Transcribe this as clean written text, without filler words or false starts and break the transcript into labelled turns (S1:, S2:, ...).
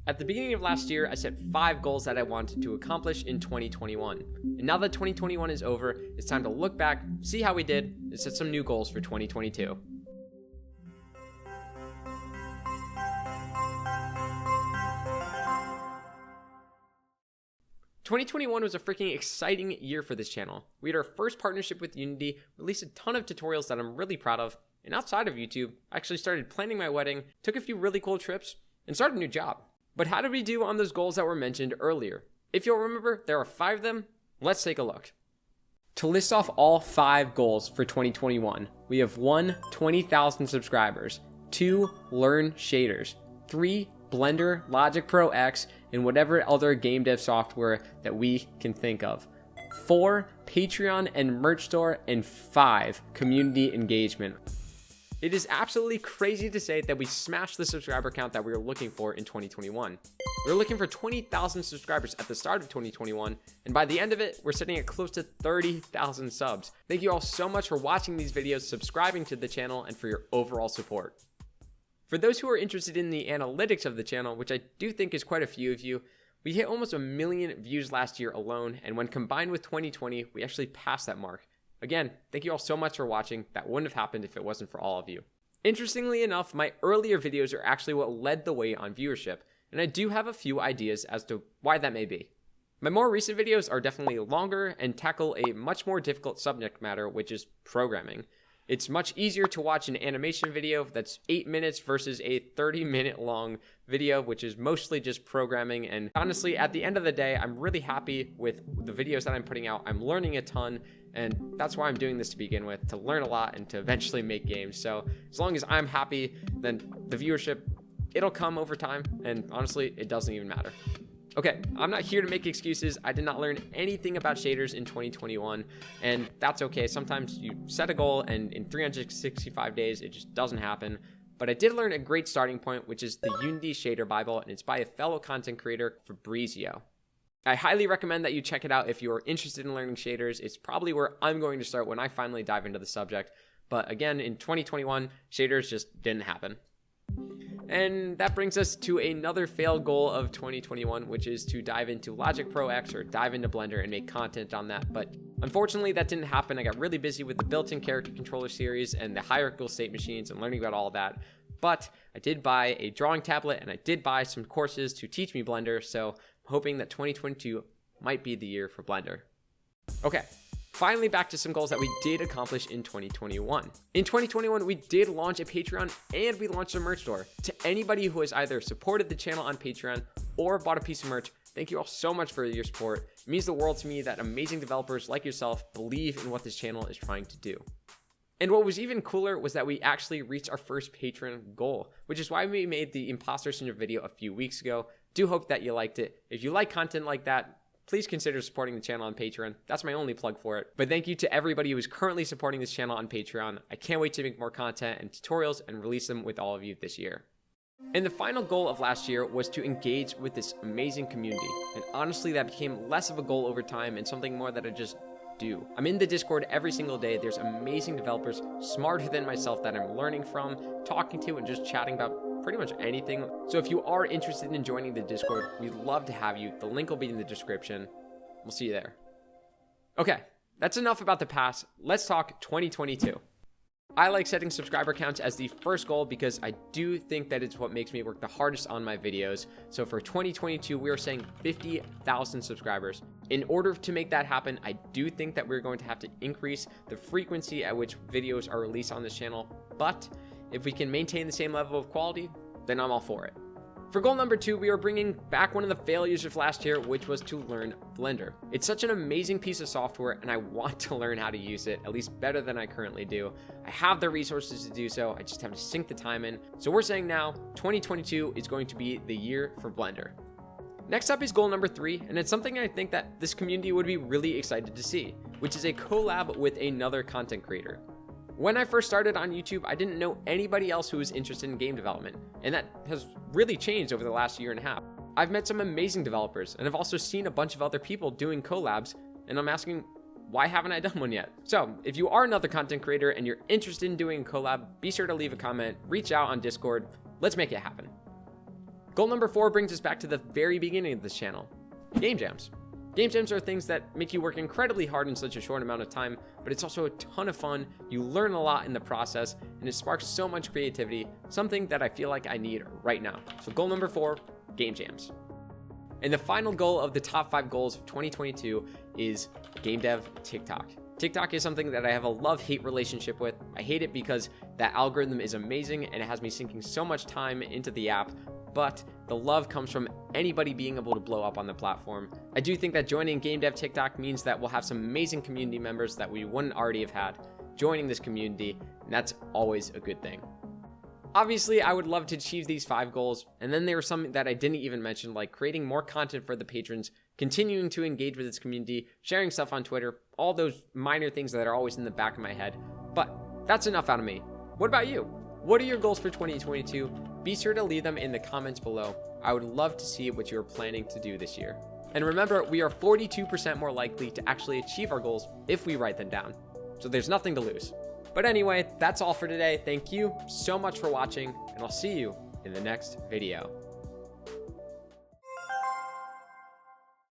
S1: At the beginning of last year, I set 5 goals that I wanted to accomplish in 2021. And now that 2021 is over, it's time to look back, see how we did, and set some new goals for 2022. "2021 was a freaking exciting year for this channel. We had our first partnership with Unity, released a ton of tutorials that I'm really proud of, and outside of YouTube, I actually started planning my wedding, took a few really cool trips, and started a new job. But how did we do on those goals that were mentioned earlier? If you'll remember, there are 5 of them. Let's take a look. To list off all 5 goals for 2021, we have 1. 20,000 subscribers, 2. Learn shaders, 3. Blender, Logic Pro X, and whatever other game dev software that we can think of, 4. Patreon and merch store, and 5. Community engagement. It is absolutely crazy to say that we smashed the subscriber count that we were looking for in 2021. We were looking for 20,000 subscribers at the start of 2021, and by the end of it, we're sitting at close to 30,000 subs. Thank you all so much for watching these videos, subscribing to the channel, and for your overall support. For those who are interested in the analytics of the channel, which I do think is quite a few of you, we hit almost 1 million views last year alone, and when combined with 2020, we actually passed that mark. Again, thank you all so much for watching. That wouldn't have happened if it wasn't for all of you. Interestingly enough, my earlier videos are actually what led the way on viewership, and I do have a few ideas as to why that may be. My more recent videos are definitely longer and tackle a much more difficult subject matter, which is programming. It's much easier to watch an animation video that's 8 minutes versus a 30-minute long video, which is mostly just programming. And honestly, at the end of the day, I'm really happy with the videos that I'm putting out. I'm learning a ton, and that's why I'm doing this to begin with, to learn a lot and to eventually make games. So as long as I'm happy, then the viewership, it'll come over time. And honestly, it doesn't even matter. Okay, I'm not here to make excuses. I did not learn anything about shaders in 2021, and that's okay. Sometimes you set a goal and in 365 days, it just doesn't happen. But I did learn a great starting point, which is the Unity Shader Bible, and it's by a fellow content creator, Fabrizio. I highly recommend that you check it out if you're interested in learning shaders. It's probably where I'm going to start when I finally dive into the subject. But again, in 2021, shaders just didn't happen. And that brings us to another failed goal of 2021, which is to dive into Logic Pro X or dive into Blender and make content on that. But unfortunately, that didn't happen. I got really busy with the built-in character controller series and the hierarchical state machines and learning about all of that. But I did buy a drawing tablet and I did buy some courses to teach me Blender. So I'm hoping that 2022 might be the year for Blender. Okay. Finally, back to some goals that we did accomplish in 2021. In 2021, we did launch a Patreon and we launched a merch store. To anybody who has either supported the channel on Patreon or bought a piece of merch, thank you all so much for your support. It means the world to me that amazing developers like yourself believe in what this channel is trying to do. And what was even cooler was that we actually reached our first patron goal, which is why we made the Imposter Syndrome video a few weeks ago. Do hope that you liked it. If you like content like that, please consider supporting the channel on Patreon. That's my only plug for it. But thank you to everybody who is currently supporting this channel on Patreon. I can't wait to make more content and tutorials and release them with all of you this year. And the final goal of last year was to engage with this amazing community. And honestly, that became less of a goal over time and something more that I just do. I'm in the Discord every single day. There's amazing developers smarter than myself that I'm learning from, talking to, and just chatting about pretty much anything. So if you are interested in joining the Discord, we'd love to have you. The link will be in the description. We'll see you there. Okay, that's enough about the past. Let's talk 2022. I like setting subscriber counts as the first goal because I do think that it's what makes me work the hardest on my videos. So for 2022, we are saying 50,000 subscribers. In order to make that happen, I do think that we're going to have to increase the frequency at which videos are released on this channel. But if we can maintain the same level of quality, then I'm all for it. For goal number 2, we are bringing back one of the failures of last year, which was to learn Blender. It's such an amazing piece of software, and I want to learn how to use it, at least better than I currently do. I have the resources to do so, I just have to sink the time in. So we're saying now, 2022 is going to be the year for Blender. Next up is goal number 3, and it's something I think that this community would be really excited to see, which is a collab with another content creator. When I first started on YouTube, I didn't know anybody else who was interested in game development, and that has really changed over the last year and a half. I've met some amazing developers, and I've also seen a bunch of other people doing collabs, and I'm asking, why haven't I done one yet? So if you are another content creator and you're interested in doing a collab, be sure to leave a comment, reach out on Discord, let's make it happen. Goal number 4 brings us back to the very beginning of this channel, game jams. Game jams are things that make you work incredibly hard in such a short amount of time, but it's also a ton of fun. You learn a lot in the process, and it sparks so much creativity, something that I feel like I need right now. So goal number 4, game jams. And the final goal of the top 5 goals of 2022 is Gamedev TikTok. TikTok is something that I have a love-hate relationship with. I hate it because that algorithm is amazing and it has me sinking so much time into the app, but the love comes from anybody being able to blow up on the platform. I do think that joining Gamedev TikTok means that we'll have some amazing community members that we wouldn't already have had joining this community, and that's always a good thing. Obviously, I would love to achieve these 5 goals, and then there are some that I didn't even mention, like creating more content for the patrons, continuing to engage with this community, sharing stuff on Twitter, all those minor things that are always in the back of my head. But that's enough out of me. What about you? What are your goals for 2022? Be sure to leave them in the comments below. I would love to see what you're planning to do this year. And remember, we are 42% more likely to actually achieve our goals if we write them down. So there's nothing to lose. But anyway, that's all for today. Thank you so much for watching, and I'll see you in the next video.